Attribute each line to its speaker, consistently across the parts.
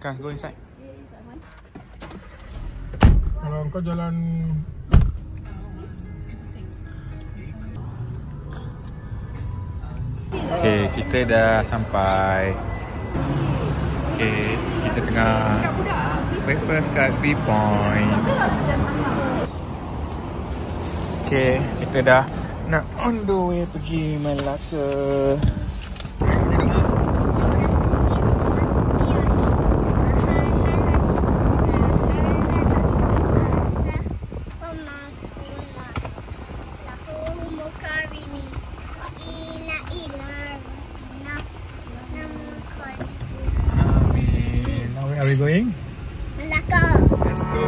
Speaker 1: Kan, go inside.
Speaker 2: Kalau kau jalan
Speaker 1: Okay, kita dah sampai. Okay, kita tengah breakfast kat B Point. Okay, kita dah nak on the way pergi Melaka.
Speaker 2: Are we going?
Speaker 3: Melaka.
Speaker 2: Let's go.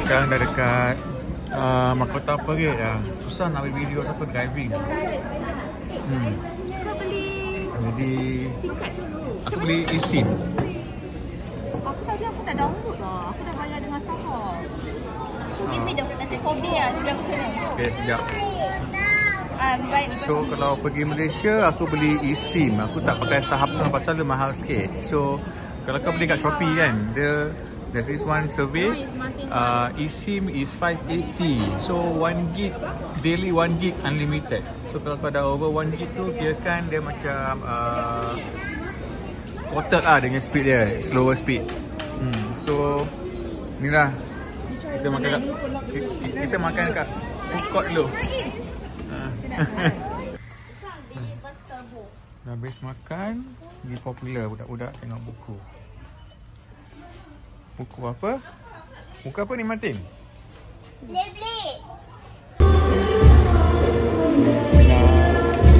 Speaker 2: Sekarang dah dekat Mahkota Parade dah. Susah nak ambil video siapa driving.
Speaker 3: Kau beli
Speaker 1: Jadi
Speaker 3: singkat dulu.
Speaker 1: aku beli eSIM.
Speaker 3: Aku tadi aku dah download lah. Aku dah bayar dengan Starhub. So give me the code dia. Dia dah macam mana?
Speaker 1: Okay, sekejap.
Speaker 3: Baik.
Speaker 1: So kalau pergi Malaysia aku beli eSIM. Aku tak pakai Starhub sebab pasal dia mahal sikit. So kalau kau beli kat Shopee kan, there's this one survey, eSIM is 580. So 1 gig daily, 1 gig unlimited. So kalau kau dah over 1 gig tu, kirakan dia macam quarter lah dengan speed dia, slower speed. So inilah kita makan kat food court dulu. Dah habis makan, ni popular budak-budak tengok buku. Buku apa? Buku apa ni Martin?
Speaker 3: Blade.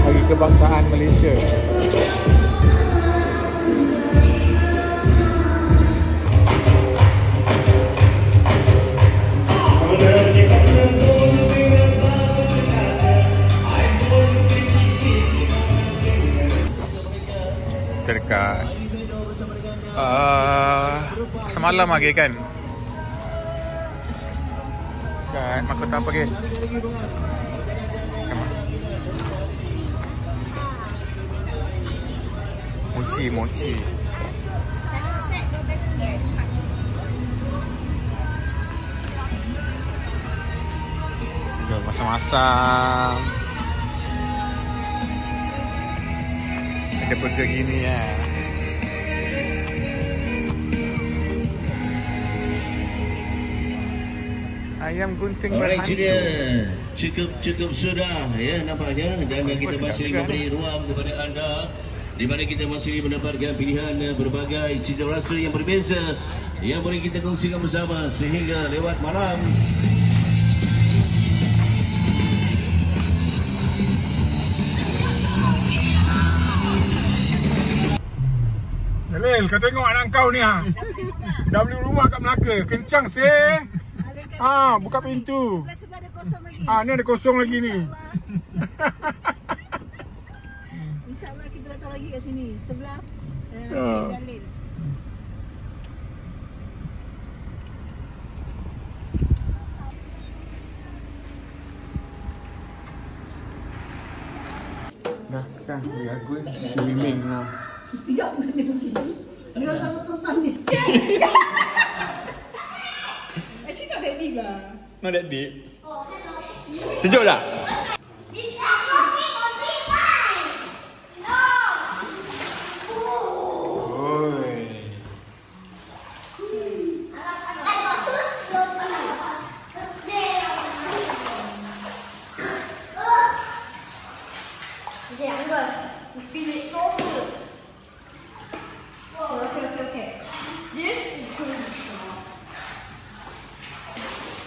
Speaker 1: Hari Kebangsaan Malaysia. Kita dekat semalam lagi kan kat Mahkota Parade. Macam mana? Mochi.
Speaker 3: Set 12 ringgit.
Speaker 1: Dah masam-masam. Ada burger gini ya. Ayam gunting berhantu.
Speaker 4: Cukup sudah ya nampaknya, dan kita masih memberi ruang kepada anda di mana kita masih mendapatkan pilihan berbagai cita rasa yang berbeza yang boleh kita kongsikan bersama sehingga lewat malam.
Speaker 2: Jalil, kau tengok anak kau ni ha. Dah beli rumah kat Melaka. Kencang seh. Buka pintu.
Speaker 3: Sebelah ada kosong lagi.
Speaker 2: Ni ada kosong lagi ni.
Speaker 3: InsyaAllah kita datang lagi kat sini. Sebelah Jalil.
Speaker 2: Sekarang we are going swimming now.
Speaker 5: Siap ni lagi. Dia kalau tuan ni. Actually not that deep lah.
Speaker 1: Not that deep. Sejuk tak?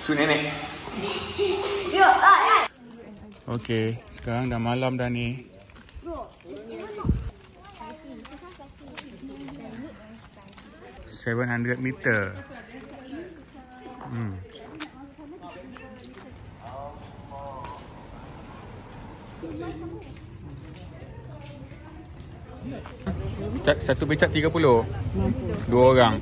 Speaker 1: Su nenek. Okay, sekarang dah malam dah ni. 700 meter. Satu becak 30. 2 orang.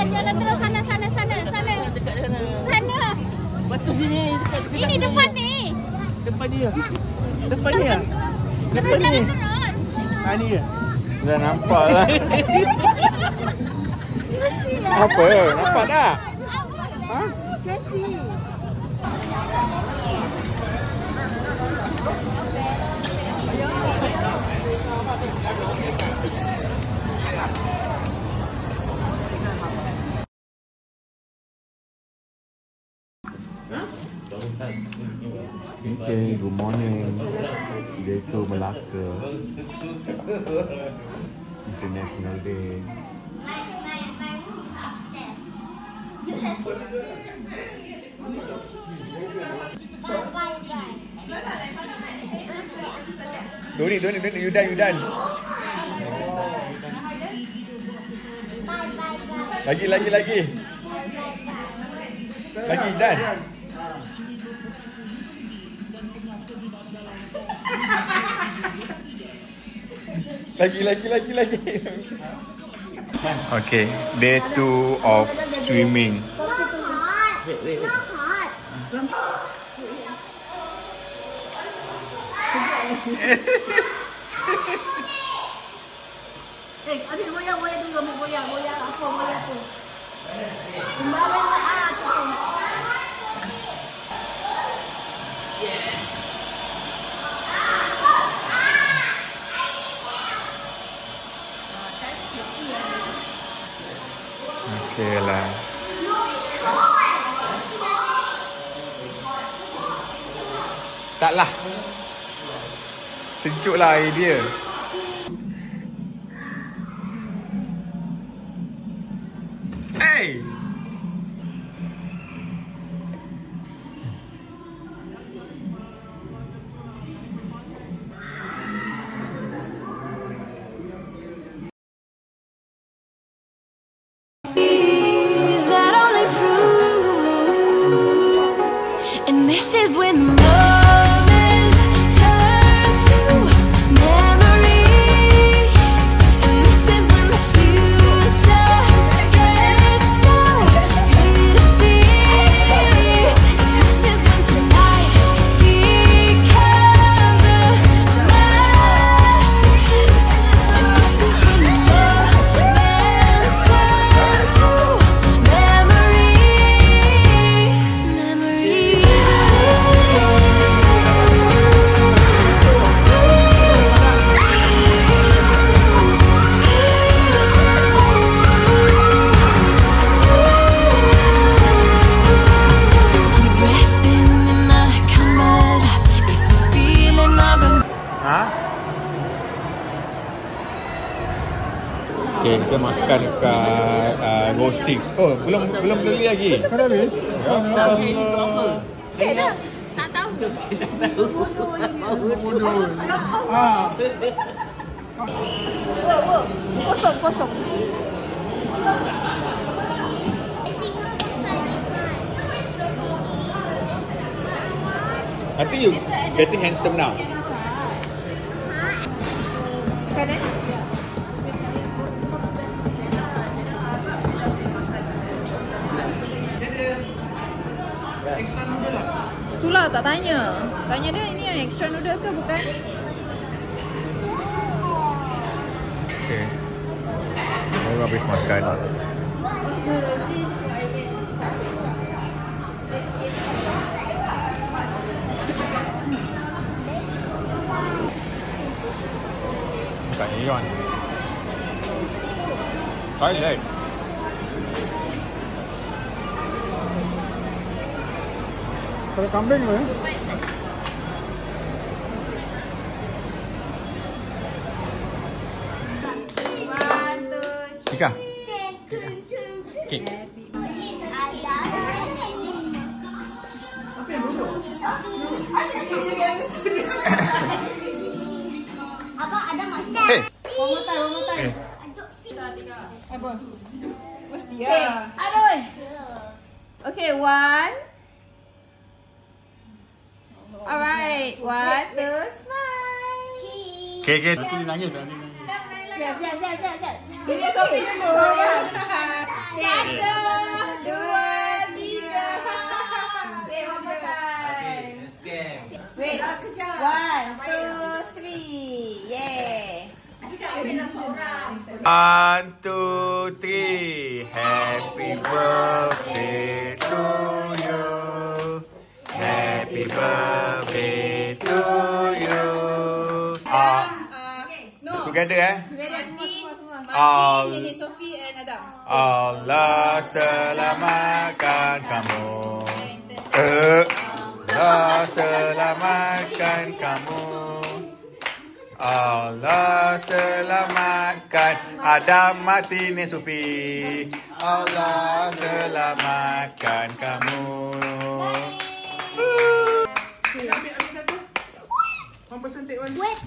Speaker 3: Jalan terus sana.
Speaker 6: Batu sini dekat.
Speaker 3: Ini depan ni.
Speaker 6: Depan dia. Depan dia.
Speaker 3: Terus jalan terus.
Speaker 6: Ha ni ke?
Speaker 1: Dah nampak lah. Apa? Nampak tak?
Speaker 3: Ha? Kasih.
Speaker 1: Okay, good morning. Day 2 Melaka. International Day. Don't need. You done. Lagi. Lagi, done. Lagi. Okay, day 2 of swimming.
Speaker 6: Wait.
Speaker 5: Ambil boya dulu, boya apa? Kembali
Speaker 1: Okay lah. Taklah. Sejuk lah air dia. Hey!
Speaker 7: That only prove, and this is when the moments turn to memories, and this is when the future gets so clear to see, and this is when tonight becomes a masterpiece, and this is when the moments turn to memories, memories. Deep breath in and I come up. It's a feeling of a
Speaker 1: Ha? Okay, kita makan dekat Go 6. Oh, belum beli lagi.
Speaker 2: Kan habis?
Speaker 1: Ya Allah.
Speaker 3: Sikit dah. Tak tahu.
Speaker 2: Bodoh. Ah.
Speaker 3: Kosong.
Speaker 1: I think you getting handsome now.
Speaker 3: Kan Itulah tak tanya. Tanya dia ini yang extra noodle ke bukan?
Speaker 1: Okay. Baru habis makan. Bukan Ion. Toilet.
Speaker 2: Kalau kambing tu
Speaker 1: Ika. Okay.
Speaker 5: Abang ada masa.
Speaker 1: Eh.
Speaker 5: One more time.
Speaker 3: Apa? Mesti ya. Aduh. Okay, one. Alright, 1, 2, smile.
Speaker 1: Okay. Nanti dia nangis.
Speaker 5: Siap.
Speaker 3: Ini Sophie dulu. 1, 2, 3. Okay, one more time. Wait, 1, 2, 3. Yeah.
Speaker 1: 1, 2, 3. Happy birthday to you. Happy birthday to you. Together
Speaker 3: Martin, Nenek Sophie and Adam.
Speaker 1: Allah selamatkan kamu. Allah selamatkan kamu. Allah selamatkan Adam, Martin, Nenek Sophie. Allah selamatkan kamu.
Speaker 5: Wait.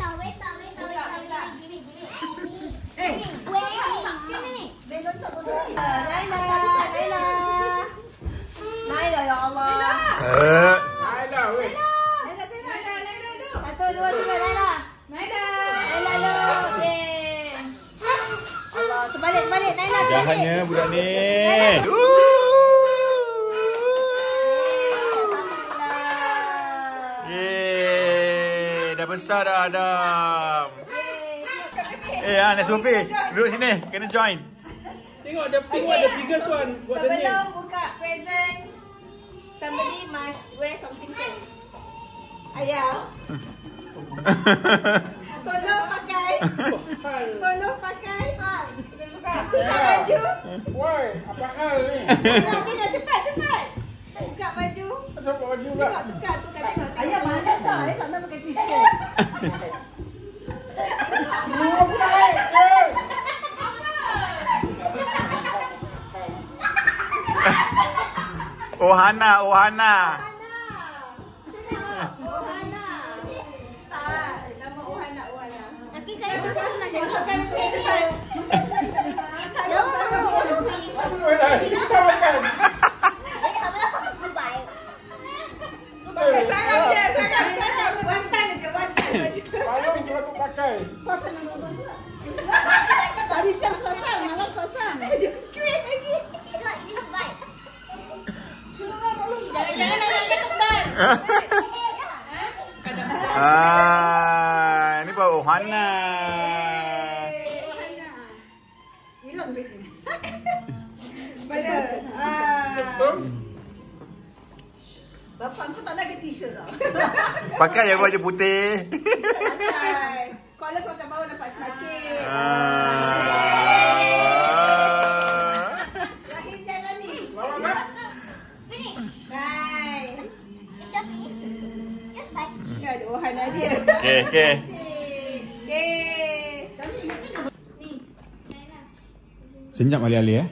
Speaker 5: Naila ya Allah.
Speaker 2: Naila, weh.
Speaker 3: Naila. 1, 2, 3, Naila. Naila. Allah, terbalik Naila.
Speaker 1: Jahatnya budak ni. Yeay, dah besar dah Adam. Nek Sophie, duduk sini, kena join.
Speaker 6: Tengok ada biggest one. Buat the name.
Speaker 3: Sebelum buka present, somebody must wear something first. Ayah, tolong pakai. Buka baju.
Speaker 2: Woi, apa hal ni?
Speaker 3: Tengok cepat. Buka baju.
Speaker 2: Siapa baju pula?
Speaker 3: Tukar, tengok.
Speaker 5: Ayah mana tak? Ayah tak nak pakai t-shirt.
Speaker 1: Ohana.
Speaker 5: Ohana. Tak, nama Ohana.
Speaker 3: Tapi saya susun lah cakap.
Speaker 5: Masukkan cepat.
Speaker 2: Kita makan.
Speaker 5: Pakai sangat je, sangat. Wantan aja.
Speaker 2: Kalau surat tu pakai.
Speaker 5: Pasang nama pula. Tadi siap pasang, malas pasang. Kuih lagi. Jangan kembar.
Speaker 1: Ini baru Ohana.
Speaker 5: Hilang duit ni. Pada. Bapa aku tak nak ke t-shirt tau.
Speaker 1: Pakai yang baju putih.
Speaker 5: Pakai. Kalau kau pakai bawah nampak sikit. Rahim jangan ni. Nice. Ada Ohana dia.
Speaker 1: Okay. Senyap alih-alih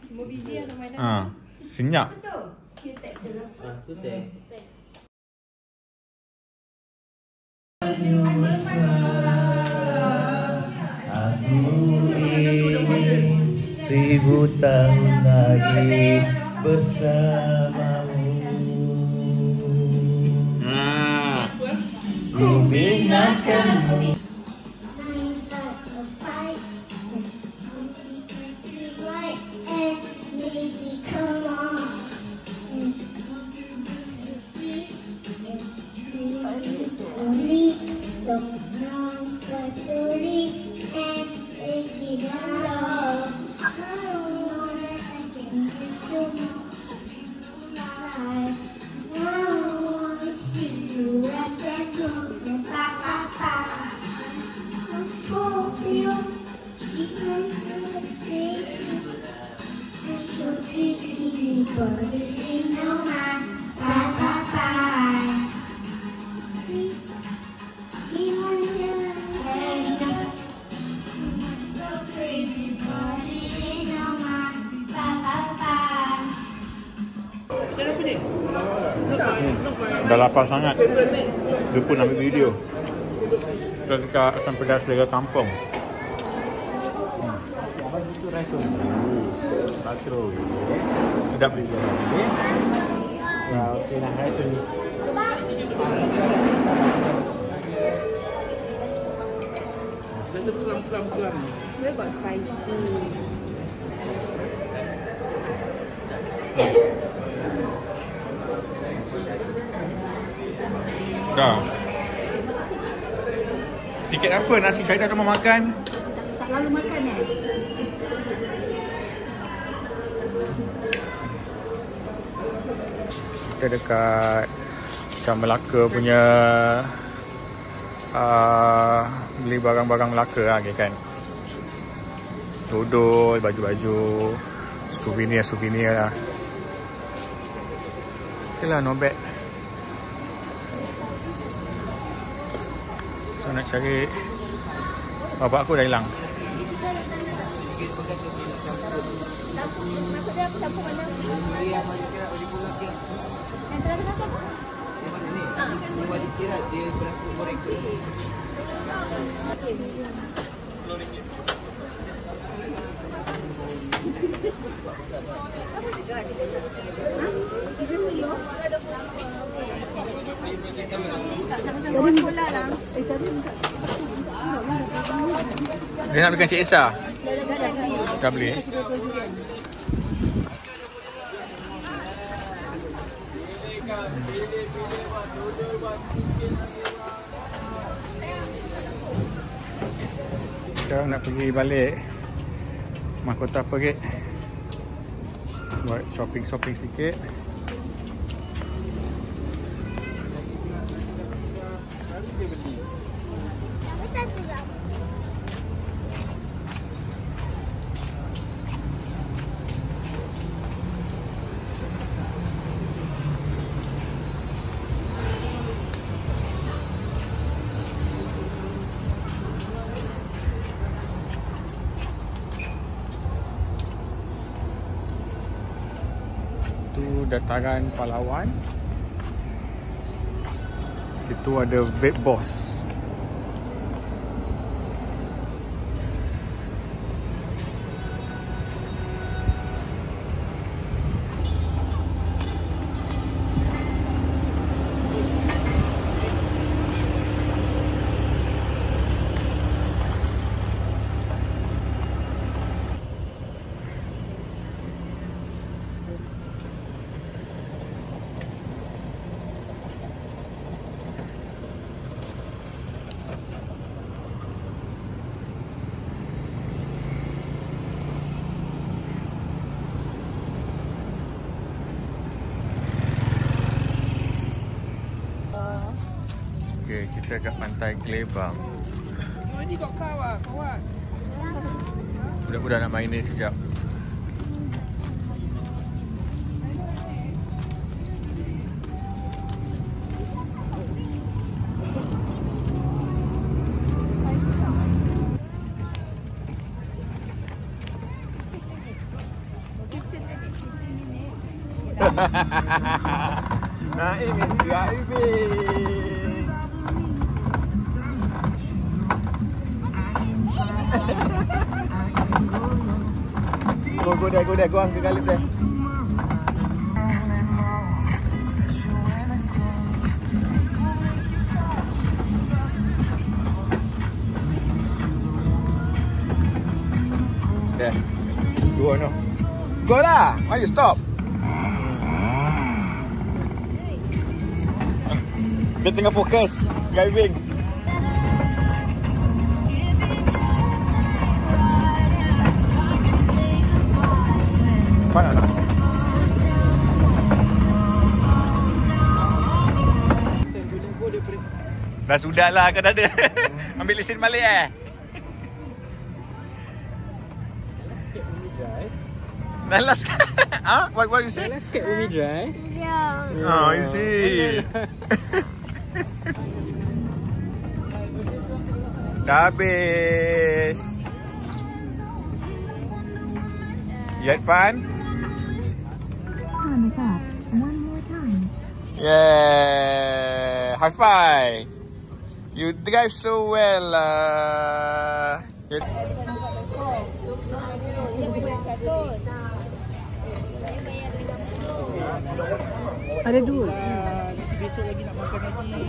Speaker 3: Semua busy lah teman.
Speaker 1: senyap.
Speaker 5: Betul. Dia tag dulu.
Speaker 6: Tu teh.
Speaker 4: Aku ingin 1000 tahun lagi bersamamu. Ku binakanmu.
Speaker 1: Dah lapar sangat. Dia pun ambil video. Kita dekat asam pedas Selera Kampung. Sedap juga.
Speaker 6: Okey lah, hai tu. Nanti pelan.
Speaker 3: We got spicy.
Speaker 1: Dah. Sikit apa nasi Syahidah dah mau makan?
Speaker 3: Tak lalu makan
Speaker 1: Kita dekat macam Melaka punya beli barang-barang Melaka lah kan. Dodol, baju-baju, souvenir lah. Okay lah, not bad. So nak cari bapak aku dah hilang.
Speaker 3: Maksud dia apa campur mana? Yang tengah-tengah tu apa?
Speaker 6: Dia wajib kira dia berapa goreng.
Speaker 1: Dia nak belikan Cik Esa? Dah beli. Sekarang nak pergi balik Mahkota Perit, buat shopping sikit. Itu dataran pahlawan. Situ ada Bed Boss. Okay, kita kat pantai Klebang.
Speaker 6: Ini kau kawan.
Speaker 1: Budak-budak nak main ni sekejap. Naim is driving. Go there, go Uncle Galip there. There. Go no. Go lah. Why you stop? Dia tengah fokus driving. Fun tak? Dah sudahlah kau dah ada. Ambil lesen balik Last huh? What you say?
Speaker 6: Let's get Umi Drive.
Speaker 3: Yeah.
Speaker 1: Oh, you see. Dah habis. You had fun?
Speaker 7: Thumbs up. One more time.
Speaker 1: Yeah. High five. You drive so well.
Speaker 6: Ada dua. Besok lagi nak makan lagi.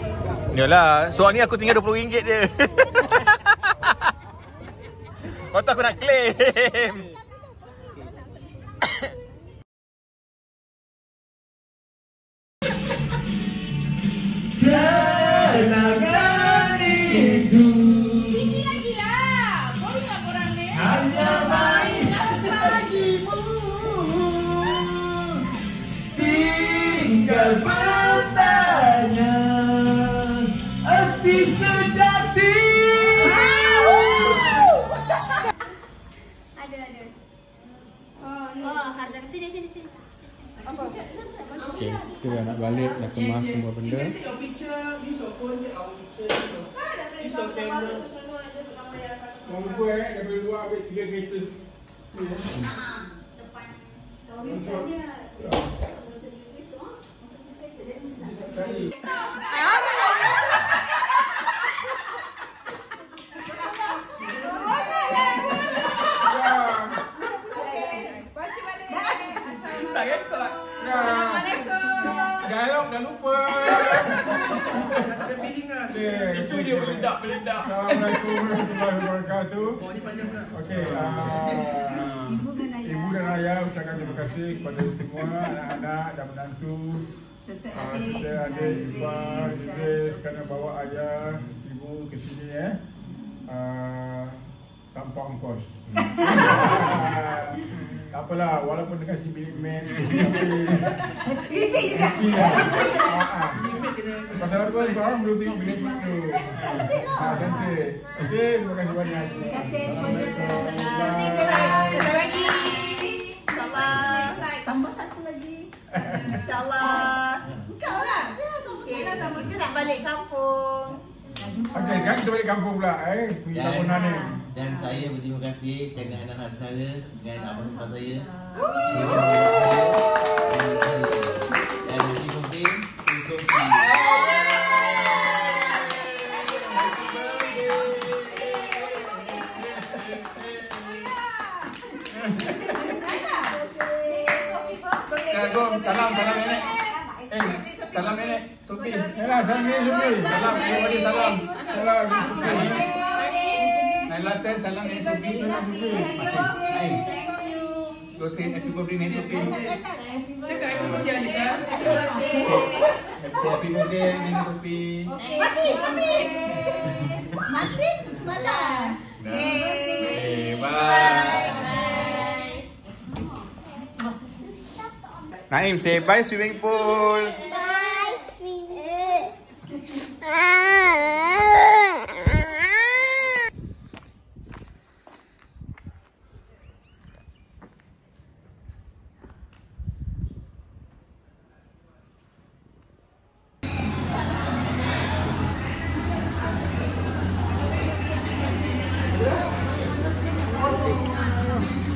Speaker 1: Yalah, soal ni aku tinggal RM20 je. Kau tahu aku nak claim.
Speaker 8: Kenangan itu tinggi lagi lah. Boleh tak korang ni? Hanya mainan bagimu. Tinggal bertanya arti sejati.
Speaker 3: Ada. Oh, harga sini. Apa?
Speaker 2: Okay, kita dah nak balik, dah kemas semua benda. Tunggu daripada luar ambil 3 kereta. Sekali. Dialog dah lupa. Itu dia meledak. Assalamualaikum warahmatullahi wabarakatuh. Okey, Ibu dan Ayah ucapkan terima kasih kepada semua anak-anak dan menantu serta adik ipar Idris kerana bawa ayah, ibu ke sini tanpa ongkos. Tak apalah, walaupun dengan si bilik men tapi pasal apa orang belum tengok bilik men tu. Cantik. Okey, terima kasih banyak.
Speaker 5: Terima kasih semuanya. Satu lagi. InsyaAllah. Tambah satu lagi. InsyaAllah. Engkau lah. Kita nak balik kampung.
Speaker 2: Okey, sekarang kita balik kampung pula. Pergi kampung Nani.
Speaker 4: Dan saya berterima kasih kerana anak-anak saya dengan abang-abang saya.
Speaker 2: Assalamualaikum. Salam nenek. Salam nenek. Sofi. Yalah, salam nenek Sofi. Salam everybody salam. Salam Sofi. Naila teh salam nenek Sofi. Salam Sofi. Hai. Go say happy birthday nenek Sofi.
Speaker 5: Cakap happy birthday Anika.
Speaker 2: Happy birthday nenek Sofi.
Speaker 5: Mati semalam.
Speaker 2: Bye.
Speaker 1: Naim, say bye swimming pool.
Speaker 7: Bye, sweetie.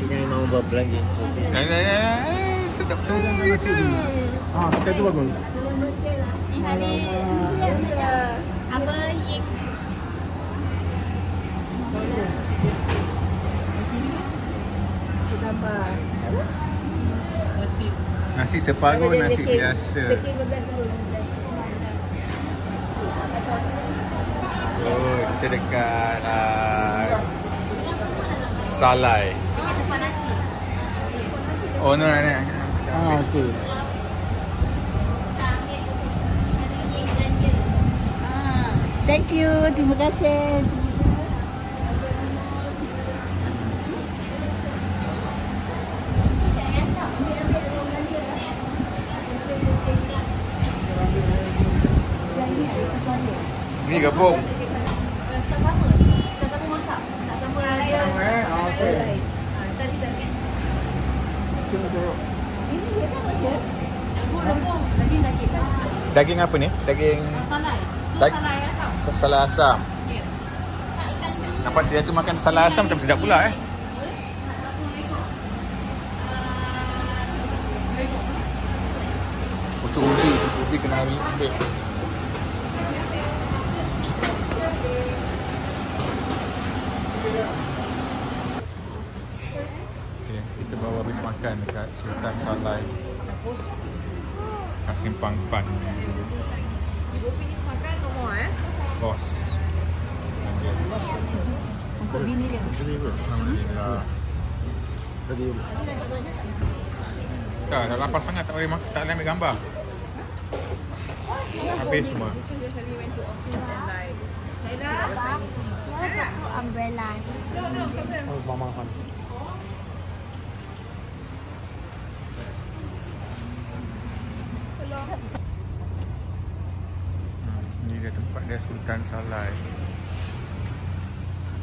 Speaker 4: Ini mau buat belanja.
Speaker 1: Tetap tunggu tu.
Speaker 2: Kita tu bagus.
Speaker 3: Ni hari apa yik?
Speaker 1: Nasi separuh, nasi biasa. Oh, kita dekat Salai.
Speaker 3: Dekat tempat nasi.
Speaker 1: Oh, no, no.
Speaker 2: Okey.
Speaker 5: Thank you, terima kasih.
Speaker 1: Ni gabung.
Speaker 3: Tak sama. Tak sama masak. Tak sama ayam.
Speaker 2: Okey.
Speaker 3: Tadi.
Speaker 1: Daging apa ni? Daging
Speaker 3: Salai.
Speaker 1: Salai asam. Salai asam.
Speaker 3: Ya.
Speaker 1: Nampak saya tu makan salai asam macam sedap pula Pucuk ubi kena ambil. Okay, kita baru habis makan dekat Sultan Salai. Simpang 4.
Speaker 3: Ibu punya makan nombor
Speaker 1: Bos.
Speaker 5: Untuk bini dia.
Speaker 1: Alhamdulillah. Tak, dah lapar sangat tak boleh makan, tak boleh ambil gambar. Habis semua.
Speaker 7: Umbrellas.
Speaker 1: Ni dia tempat dia Sultan Salai.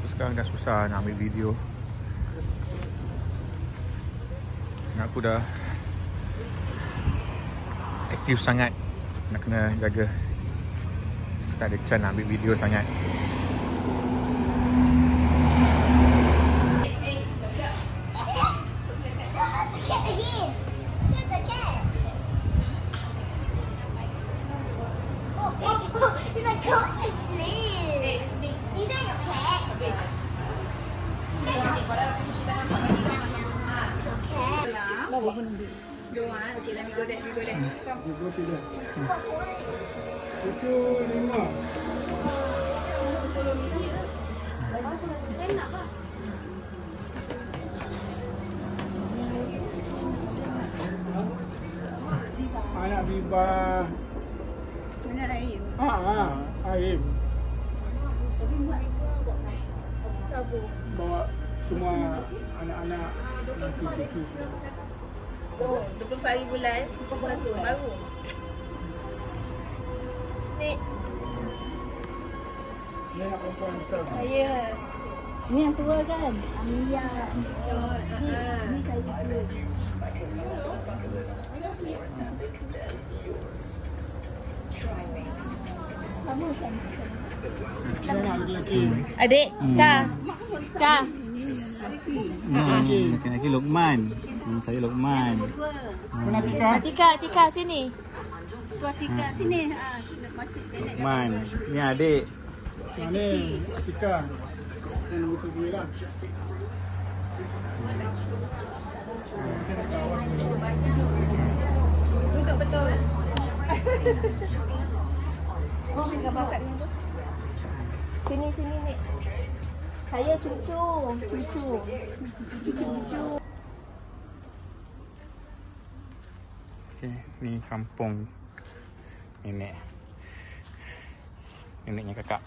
Speaker 1: Aku sekarang dah susah nak ambil video. Aku dah aktif sangat. Nak kena jaga. Tak ada chance nak ambil video sangat.
Speaker 2: Anak Biba.
Speaker 5: Mana Rahim?
Speaker 2: Aim. Bawa semua anak-anak cucu-cucu semua.
Speaker 3: Oh, 24 hari bulan, baru.
Speaker 2: Ni anak perempuan besar.
Speaker 5: Saya. Ni yang tua kan? Amia. Ni saya tua. Sama kan?
Speaker 3: Adik, Kak.
Speaker 6: Laki-laki Lokman. Saya Lokman.
Speaker 3: Atika sini.
Speaker 5: Tua Tika sini.
Speaker 6: Lokman. Ni adik.
Speaker 2: Ni Atika. Yang nombor 7 lah.
Speaker 3: Duduk betul. Oh, gambar kat ni tu. Sini ni. Saya cucu.
Speaker 1: Okay, ni kampung neneknya kakak.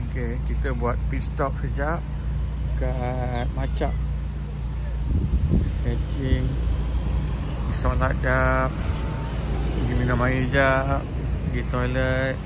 Speaker 1: Okay, kita buat pit stop sekejap kat Macak. Stretching, solat jap, pergi minum air jap, pergi toilet.